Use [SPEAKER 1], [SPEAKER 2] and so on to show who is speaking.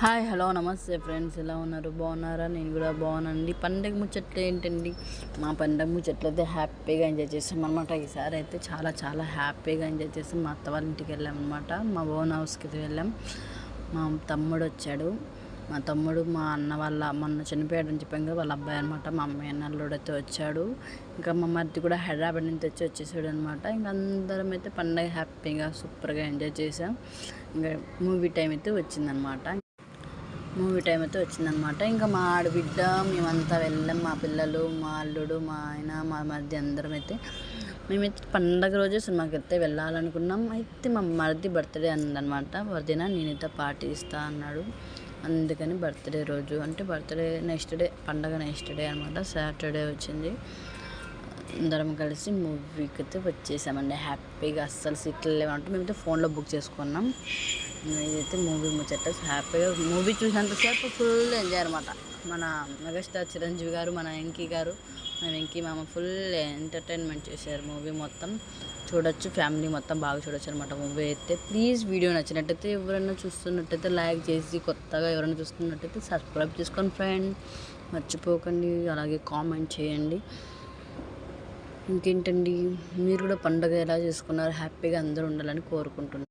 [SPEAKER 1] Hi hello నమస్తే friends, ఎలా ఉన్నారు? బాగున్నారా? నేను కూడా బాగున్నానండి. పండగ ముచ్చట్లు ఏంటండి? మా పండగ ముచ్చట్లు అయితే హ్యాపీగా ఎంజాయ్ చేసాం అనమాట. ఈసారి అయితే చాలా చాలా హ్యాపీగా ఎంజాయ్ చేసాం. మా అత్త వాళ్ళ ఇంటికి వెళ్ళాం అనమాట. మా ఓన్ హౌస్కి వెళ్ళాం. మా తమ్ముడు వచ్చాడు. మా తమ్ముడు మా అన్న వాళ్ళ మొన్న చనిపోయాడు అని చెప్పాం కదా, వాళ్ళ అబ్బాయి అనమాట. మా అమ్మాయి అన్నల్లుడు అయితే వచ్చాడు. ఇంకా మా మరిది కూడా హైదరాబాద్ నుంచి వచ్చేసాడు అనమాట. ఇంకా అందరం అయితే పండగ హ్యాపీగా సూపర్గా ఎంజాయ్ చేసాం. ఇంకా మూవీ టైం అయితే వచ్చిందనమాట. ఇంకా మా ఆడబిడ్డ మేమంతా వెళ్ళాం. మా పిల్లలు, మా అల్లుడు, మా ఆయన, మా మరిది అందరం అయితే మేమైతే పండగ రోజు సినిమాకి అయితే వెళ్ళాలనుకున్నాం. అయితే మా మరిది బర్త్డే అందనమాట. వదిన నేనైతే పార్టీ ఇస్తా అన్నాడు. అందుకని బర్త్డే రోజు అంటే బర్త్డే నెక్స్ట్ డే, పండగ నెక్స్ట్ డే అనమాట. సాటర్డే వచ్చింది. అందరం కలిసి మూవీకి అయితే వచ్చేసామండి హ్యాపీగా. అస్సలు సీట్లు లేవంటే మేమైతే ఫోన్లో బుక్ చేసుకున్నాం. ఇదైతే మూవీ ముచ్చట. హ్యాపీగా మూవీ చూసినంతసేపు ఫుల్ ఎంజాయ్ అనమాట. మన మెగాస్టార్ చిరంజీవి గారు, మన వెంకీ గారు, మన వెంకీ మామ ఫుల్ ఎంటర్టైన్మెంట్ చేశారు. మూవీ మొత్తం చూడొచ్చు, ఫ్యామిలీ మొత్తం బాగా చూడొచ్చు అనమాట మూవీ అయితే. ప్లీజ్ వీడియో నచ్చినట్టయితే, ఎవరైనా చూస్తున్నట్టయితే లైక్ చేసి, కొత్తగా ఎవరైనా చూస్తున్నట్టయితే సబ్స్క్రైబ్ చేసుకొని ఫ్రెండ్ మర్చిపోకండి. అలాగే కామెంట్ చేయండి. ఇంకేంటండి, మీరు కూడా పండుగ ఎలా చేసుకున్నారు? హ్యాపీగా అందరూ ఉండాలని కోరుకుంటున్నాను.